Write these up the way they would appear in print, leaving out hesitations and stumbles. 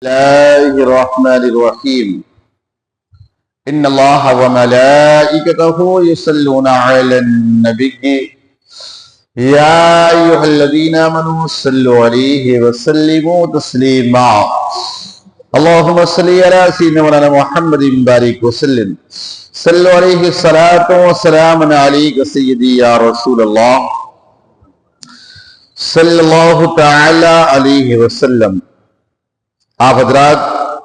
الله الرحمن الرحيم إن الله وملائكته يصلون على النبي يا أيها الذين آمنوا صلوا عليه وسلموا تسليما اللهم صل على سيدنا مولانا محمد بارك وسلم صلوا عليه الصلاة والسلام عليك سيدي يا رسول الله صلی اللہ تعالی علیہ وسلم۔ آپ حضرات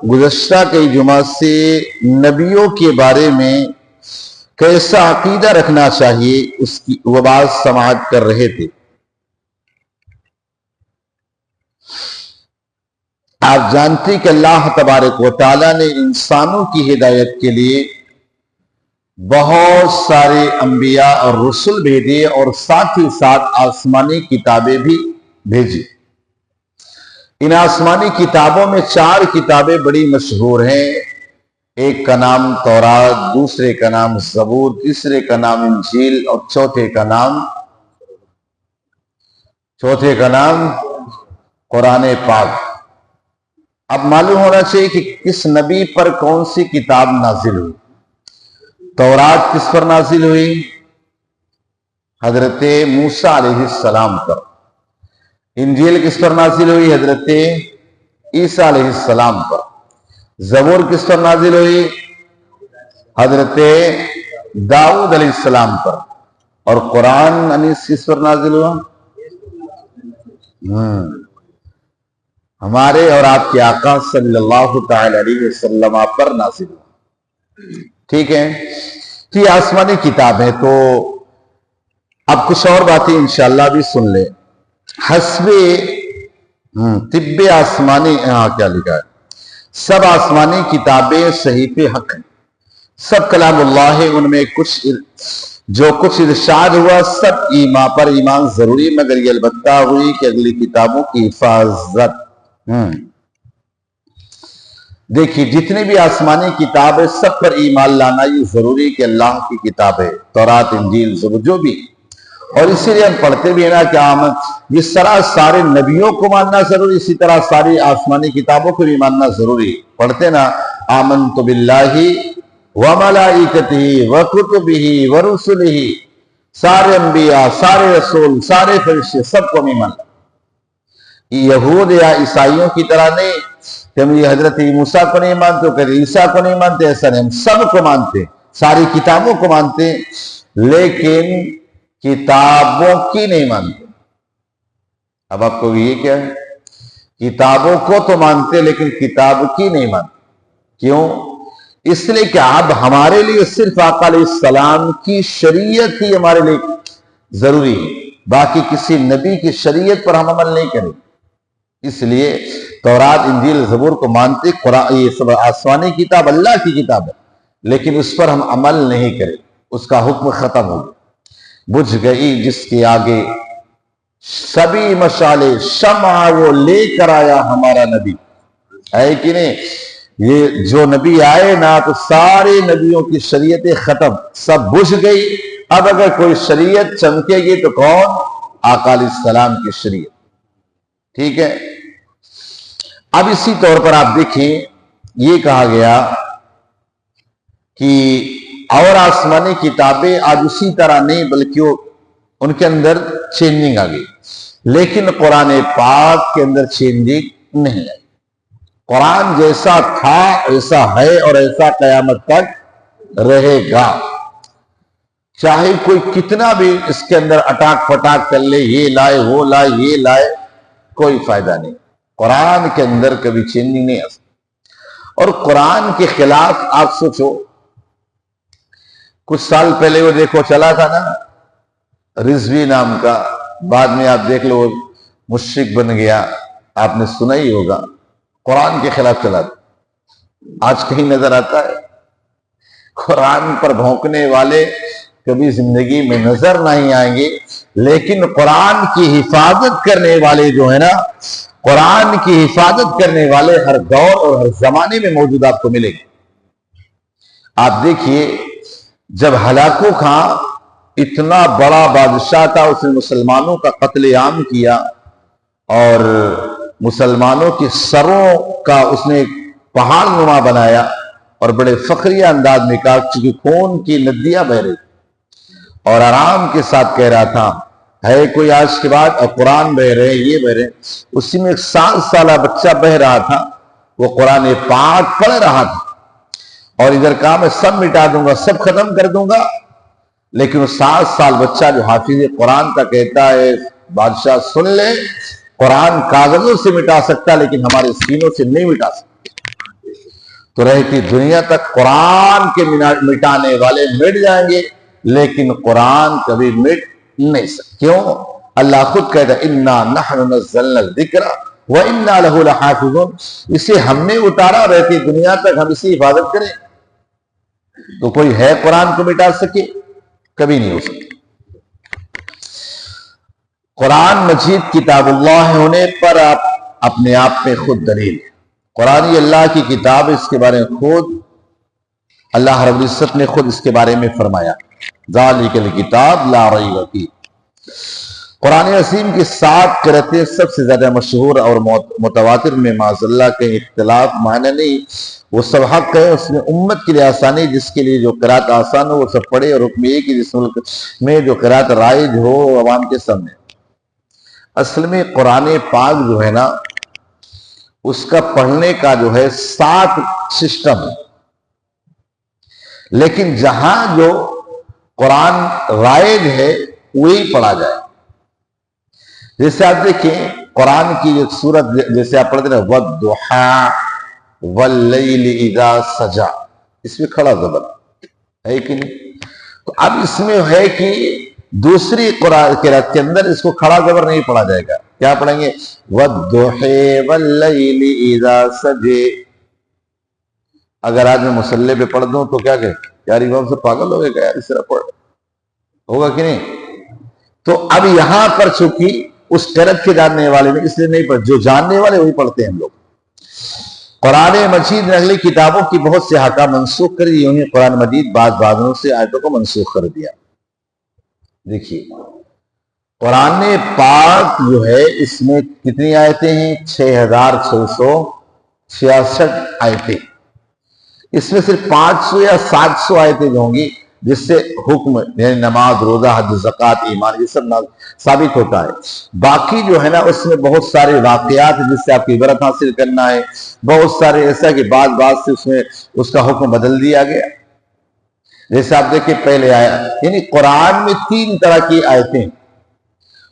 گزشتہ کئی جمعہ سے نبیوں کے بارے میں کیسا عقیدہ رکھنا چاہیے اس کی وہ بات سماعت کر رہے تھے۔ آپ جانتے کہ اللہ تبارک و تعالی نے انسانوں کی ہدایت کے لیے بہت سارے انبیاء اور رسول بھیجے اور ساتھ ہی ساتھ آسمانی کتابیں بھی بھیجی۔ ان آسمانی کتابوں میں 4 کتابیں بڑی مشہور ہیں۔ ایک کا نام تورات، دوسرے کا نام زبور، تیسرے کا نام انجیل اور چوتھے کا نام قرآن پاک۔ اب معلوم ہونا چاہیے کہ کس نبی پر کون سی کتاب نازل ہوئی۔ تورات کس پر نازل ہوئی؟ حضرت موسیٰ علیہ السلام پر۔ انجیل کس پر نازل ہوئی؟ حضرت عیسیٰ علیہ السلام پر۔ زبور کس پر نازل ہوئی؟ حضرت داؤد علیہ السلام پر۔ اور قرآن انیس کس پر نازل ہوا؟ ہمارے اور آپ کے آقا صلی اللہ تعالی علیہ وسلم پر نازل ہوا۔ ٹھیک ہے، تو یہ آسمانی کتاب ہے۔ تو اب کچھ اور باتیں انشاءاللہ بھی سن لیں۔ حسب طب آسمانی کیا لکھا ہے؟ سب آسمانی کتابیں صحیح حق ہیں، سب کلام اللہ ہے۔ ان میں جو کچھ ارشاد ہوا سب ایمان پر ایمان ضروری، مگر یہ البتہ ہوئی کہ اگلی کتابوں کی حفاظت۔ دیکھیے جتنے بھی آسمانی کتاب ہے سب پر ایمان لانا یہ ضروری کہ اللہ کی کتاب ہے، تورات انجیل زبور جو بھی۔ اور اسی لیے ہم پڑھتے بھی ہیں نا کہ جس طرح سارے نبیوں کو ماننا ضروری، اسی طرح ساری آسمانی کتابوں کو بھی ماننا ضروری۔ پڑھتے نا آمنت باللہ وملائکتہ وکتبہ ورسلہ، سارے انبیاء، سارے رسول، سارے فرشتے سب کو بھی ماننا۔ یہود یا عیسائیوں کی طرح نہیں کہ ہم یہ حضرت موسیٰ کو نہیں مانتے، کہ عیسیٰ کو نہیں مانتے، ایسا نہیں، ہم سب کو مانتے، ساری کتابوں کو مانتے، لیکن کتابوں کی نہیں مانتے۔ اب آپ کو یہ کیا ہے؟ کتابوں کو تو مانتے لیکن کتاب کی نہیں مانتے۔ کیوں؟ اس لیے کہ اب ہمارے لیے صرف آقا علیہ السلام کی شریعت ہی ہمارے لیے ضروری ہے، باقی کسی نبی کی شریعت پر ہم عمل نہیں کریں۔ اس لیے تورات انجیل زبور کو مانتے، قرآن یہ سب آسمانی کتاب اللہ کی کتاب ہے، لیکن اس پر ہم عمل نہیں کریں، اس کا حکم ختم ہو گیا۔ بجھ گئی جس کے آگے سبھی مشالے، شمع وہ لے کر آیا ہمارا نبی، ہے کہ نہیں؟ یہ جو نبی آئے نا تو سارے نبیوں کی شریعتیں ختم، سب بجھ گئی۔ اب اگر کوئی شریعت چمکے گی تو کون؟ آقا علیہ السلام کی شریعت۔ ٹھیک ہے، اب اسی طور پر آپ دیکھیں یہ کہا گیا کہ اور آسمانی کتابیں آج اسی طرح نہیں بلکہ ان کے اندر چینجنگ آ گئی، لیکن قرآن پاک کے اندر چینجنگ نہیں آئی۔ قرآن جیسا تھا ایسا ہے اور ایسا قیامت تک رہے گا، چاہے کوئی کتنا بھی اس کے اندر اٹاک پٹاک کر لے، یہ لائے وہ لائے یہ لائے، کوئی فائدہ نہیں۔ قرآن کے اندر کبھی چینجنگ نہیں آ سکتی۔ اور قرآن کے خلاف آپ سوچو، کچھ سال پہلے وہ دیکھو چلا تھا نا رضوی نام کا، بعد میں آپ دیکھ لو مشرک بن گیا، آپ نے سنا ہی ہوگا، قرآن کے خلاف چلا تھا۔ آج کہیں نظر آتا ہے؟ قرآن پر بھونکنے والے کبھی زندگی میں نظر نہیں آئیں گے، لیکن قرآن کی حفاظت کرنے والے جو ہے نا، قرآن کی حفاظت کرنے والے ہر دور اور ہر زمانے میں موجود آپ کو ملے گے۔ آپ دیکھیے جب ہلاکو خان اتنا بڑا بادشاہ تھا، اس نے مسلمانوں کا قتل عام کیا اور مسلمانوں کے سروں کا اس نے پہاڑ نما بنایا اور بڑے فخریہ انداز میں کہا، چونکہ خون کی ندیاں بہ رہی اور آرام کے ساتھ کہہ رہا تھا ہے کوئی آج کے بعد، اور قرآن بہ رہے یہ بہ رہے، اسی میں ایک 7 سالہ بچہ بہ رہا تھا، وہ قرآن پاک پڑھ رہا تھا اور ادھر کہا میں سب مٹا دوں گا، سب ختم کر دوں گا، لیکن وہ 7 سال بچہ جو حافظ قرآن کا کہتا ہے بادشاہ سن لے، قرآن کاغذوں سے مٹا سکتا لیکن ہمارے سینوں سے نہیں مٹا سکتا۔ تو رہتی دنیا تک قرآن کے مٹانے والے مٹ جائیں گے لیکن قرآن کبھی مٹ نہیں سکتا۔ کیوں؟ اللہ خود کہتا ہے اِنَّا نَحْنُ نَزَّلْنَا الذِّكْرَ وَإِنَّا لَهُ لَحَافِظُونَ، اسے ہم نے اتارا، رہتی دنیا تک ہم اسی حفاظت کریں۔ تو کوئی ہے قرآن کو مٹا سکے؟ کبھی نہیں ہو سکتا۔ قرآن مجید کتاب اللہ ہونے پر آپ اپنے آپ میں خود دلیل ہے۔ قرآن یہ اللہ کی کتاب، اس کے بارے میں خود اللہ رب العزت نے خود اس کے بارے میں فرمایا ذالک الکتاب لا ریب فیہ۔ قرآن عظیم کی 7 قرأتیں سب سے زیادہ مشہور اور متواتر میں معاذ اللہ کے اختلاف معنی نہیں، وہ سب حق ہے، اس میں امت کے لیے آسانی، جس کے لیے جو قرأت آسان ہو وہ سب پڑھے، اور حکم یہ کہ جس ملک میں جو قرأت رائج ہو عوام کے سامنے۔ اصل میں قرآن پاک جو ہے نا، اس کا پڑھنے کا جو ہے 7 سسٹم ہے، لیکن جہاں جو قرآن رائج ہے وہی پڑھا جائے۔ جیسے آپ دیکھیں قرآن کی ایک سورت جیسے آپ پڑھتے ہیں وَالضُّحَىٰ وَاللَّيْلِ اِذَا سَجَىٰ، اس میں کھڑا زبر ہے کہ نہیں؟ تو اب اس میں ہے کہ دوسری قرآن قرأت کے اندر اس کو کھڑا زبر نہیں پڑھا جائے گا، کیا پڑھیں گے؟ وَالضُّحَىٰ وَاللَّيْلِ اِذَا سَجَىٰ۔ اگر آج میں مصلی پہ پڑھ دوں تو کیا کہ یار امام سے پاگل ہو گئے کہ یار اس طرح پڑھ، ہوگا کہ نہیں؟ تو اب یہاں پر چونکہ اس قرأت کے جاننے والے میں اس لیے نہیں پڑھ، جو جاننے والے وہی پڑھتے ہیں ہم لوگ۔ قرآن مجید نے اگلی کتابوں کی بہت سے احکام منسوخ کر دی، انہیں قرآن مجید بعض بازوں سے آیتوں کو منسوخ کر دیا۔ دیکھیے قرآن پاک جو ہے اس میں کتنی آیتیں ہیں؟ 6666 آیتیں۔ اس میں صرف 500 یا 700 آیتیں جو ہوں گی جس سے حکم یعنی نماز، روزہ، حج، زکوٰۃ، ایمان یہ سب ثابت ہوتا ہے۔ باقی جو ہے نا اس میں بہت سارے واقعات ہیں جس سے آپ کی عبرت حاصل کرنا ہے، بہت سارے ایسا کہ بعض سے اس میں اس کا حکم بدل دیا گیا۔ جیسے آپ دیکھیں پہلے آیا یعنی قرآن میں 3 طرح کی آیتیں،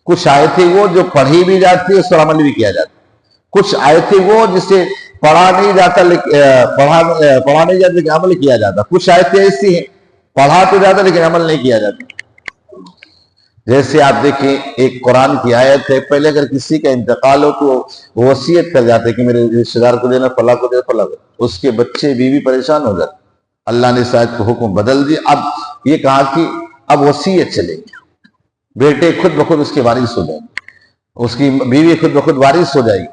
کچھ آیتیں وہ جو پڑھی بھی جاتی ہے اس پر عمل بھی کیا جاتا ہے، کچھ آیتیں وہ جسے پڑھا نہیں جاتا لیکن عمل کیا جاتا، کچھ آیتیں ایسی ہیں پڑھا تو جاتا لیکن عمل نہیں کیا جاتا۔ جیسے آپ دیکھیں ایک قرآن کی آیت ہے، پہلے اگر کسی کا انتقال ہو تو وہ وصیت کر جاتے کہ میرے رشتہ دار کو دینا، فلاں کو دینا، فلاں کو، اس کے بچے بیوی پریشان ہو جاتے۔ اللہ نے شاید کو حکم بدل دیا، اب یہ کہا کہ اب وصیت چلے گی، بیٹے خود بخود اس کے وارث ہو جائیں گے، اس کی بیوی خود بخود وارث ہو جائے گی۔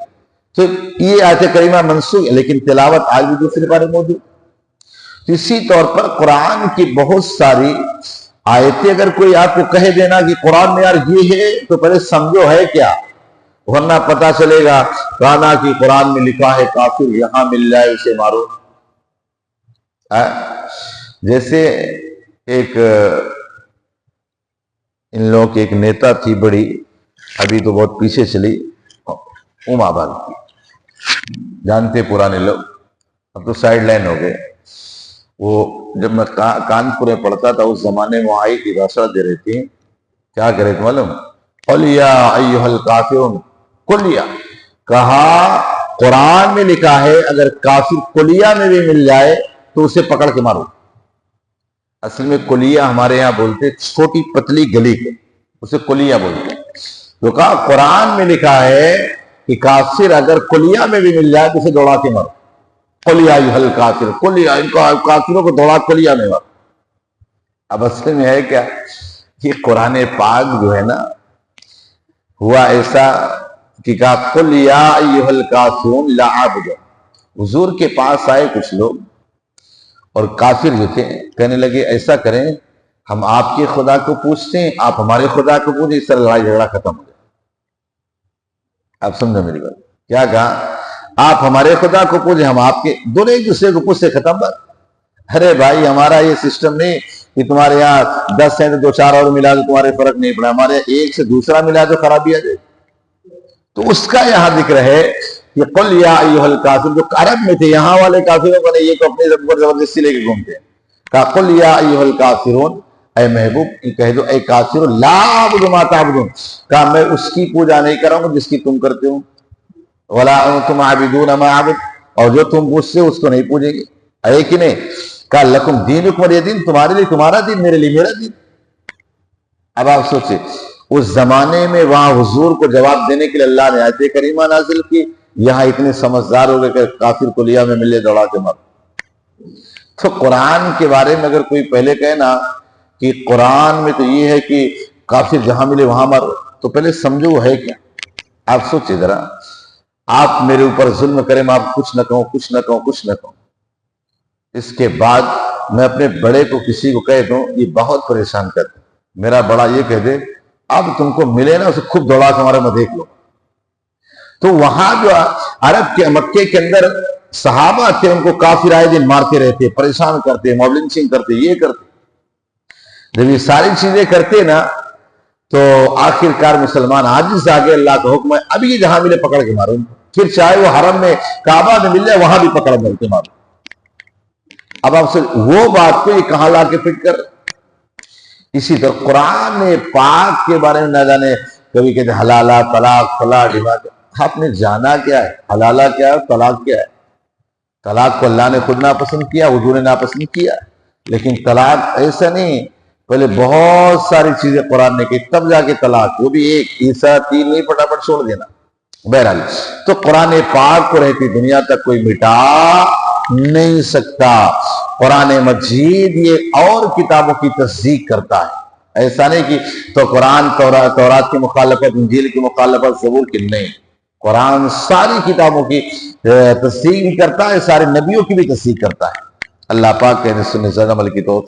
تو یہ آیت کریمہ منسوخ ہے لیکن تلاوت آج بھی دوسرے بارے موجود۔ اسی طور پر قرآن کی بہت ساری آیتیں اگر کوئی آپ کو کہے دینا کہ قرآن میں یار یہ ہے تو پہلے سمجھو ہے کیا، ورنہ پتا چلے گا رانا کی قرآن میں لکھا ہے کافر یہاں مل جائے اسے مارو۔ جیسے ایک ان لوگوں کی ایک نیتا تھی بڑی، ابھی تو بہت پیچھے چلی، آباد کی، جانتے پرانے لوگ، اب تو سائیڈ لائن ہو گئے۔ وہ جب میں کانپور میں پڑھتا تھا اس زمانے میں آئی تھی رسا دے رہی تھی، کیا کرے تھے معلوم؟ قل یا ایھا الکافرون، کلیہ، کہا قرآن میں لکھا ہے اگر کافر کلیہ میں بھی مل جائے تو اسے پکڑ کے مارو۔ اصل میں کلیہ ہمارے یہاں بولتے چھوٹی پتلی گلی کو، اسے کلیہ بولتے ہیں۔ تو کہا قرآن میں لکھا ہے کہ کافر اگر کلیہ میں بھی مل جائے تو اسے دوڑا کے مارو۔ قل یا ایھا الکافر، کلیہ، ان کو کافروں کو دوڑا کلیہ میں مارو۔ اب اصل میں ہے کیا کہ قرآن پاک جو ہے نا ہوا ایسا کہ کہا قل یا ایھا الکافرون لا اعبد۔ حضور کے پاس آئے کچھ لوگ اور کافر جو تھے کہنے لگے ایسا کریں ہم آپ کے خدا کو پوچھتے ہیں، آپ ہمارے خدا کو پوچھیں، اس طرح لڑائی جھگڑا ختم ہو جائے۔ آپ سمجھو میری بات۔ کیا کہا؟ آپ ہمارے خدا کو پوجیں، ہم آپ کے، دونوں ایک دوسرے کو پوچھتے، ختم بات۔ ارے بھائی ہمارا یہ سسٹم نہیں کہ تمہارے یہاں 10 ہیں تو 2 4 اور ملا دو، تمہارے فرق نہیں پڑا، ہمارے ایک سے دوسرا ملا تو خرابی آ جائے۔ تو اس کا یہاں ذکر ہے کہ قل یا ایھا الکافر، جو عرب میں تھے، یہاں والے کافروں کو نہیں، یہ تو اپنے زبان زبردستی لے کے گھومتے ہیں۔ کہا قل یا ایھا الکافرون، اے محبوب کہہ دو اے کافروں، لا اعبد ما تعبدون، کہا میں اس کی پوجا نہیں کروں گا جس کی تم کرتے ہو، ولا انتم عابدون ما اعبد، اور جو تم پوجتے ہو اس کو نہیں پوجیں گے، ہے کہ نہیں؟ کہا لکم دینکم ولی دین، تمہارے لیے تمہارا دین، میرے لیے میرا دین۔ اب آپ سوچیں اس زمانے میں وہاں حضور کو جواب دینے کے لیے اللہ نے آیت کریمہ نازل کی، یہاں اتنے سمجھدار ہو گئے کہ کافر کو لیا میں ملے دوڑا کے مر۔ تو قرآن کے بارے میں اگر کوئی پہلے کہے نا کہ قرآن میں تو یہ ہے کہ کافر جہاں ملے وہاں مر، تو پہلے سمجھو وہ ہے کیا۔ آپ سوچیں ذرا، آپ میرے اوپر ظلم کریں، میں آپ کچھ نہ کہوں، کچھ نہ کہوں، کچھ نہ کہوں، اس کے بعد میں اپنے بڑے کو کسی کو کہہ دوں، یہ بہت پریشان کرتے، میرا بڑا یہ کہہ دے اب تم کو ملے نا اسے خود دوڑا کے ہمارا میں دیکھ لو۔ تو وہاں جو عرب کے مکے کے اندر صحابہ تھے، ان کو کافر آئے دن مارتے رہتے، پریشان کرتے، موب لنچنگ کرتے، یہ کرتے۔ جب یہ ساری چیزیں کرتے نا تو آخر کار مسلمان عاجز آ گئے، اللہ کا حکم ہے اب یہ جہاں ملے پکڑ کے مارو، پھر چاہے وہ حرم میں کعبہ میں مل جائے وہاں بھی پکڑ کے مارو۔ اب آپ سے وہ بات کو یہ کہاں لا کے فٹ کر۔ اسی طرح قرآن پاک کے بارے میں نہ جانے، کبھی کہتے حلالہ طلاق فلاں ڈیمانڈ، آپ نے جانا کیا ہے؟ حلالہ کیا ہے، طلاق کیا ہے؟ طلاق کو اللہ نے خود ناپسند کیا، حضور نے ناپسند کیا، لیکن طلاق ایسا نہیں، پہلے بہت ساری چیزیں قرآن نے کی تب جا کے طلاق، وہ بھی ایک عیسیٰ 3 نہیں پٹافٹ چھوڑ دینا۔ بہرحال تو قرآن پاک کو رہتی دنیا تک کوئی مٹا نہیں سکتا۔ قرآن مجید یہ اور کتابوں کی تصدیق کرتا ہے، ایسا نہیں کہ تو قرآن تورات کی مخالفت، انجیل کی مخالفت، زبور کی نہیں، قرآن ساری کتابوں کی تصدیق بھی کرتا ہے، سارے نبیوں کی بھی تصدیق کرتا ہے۔ اللہ پاک کے سننے سے عمل کی توفیق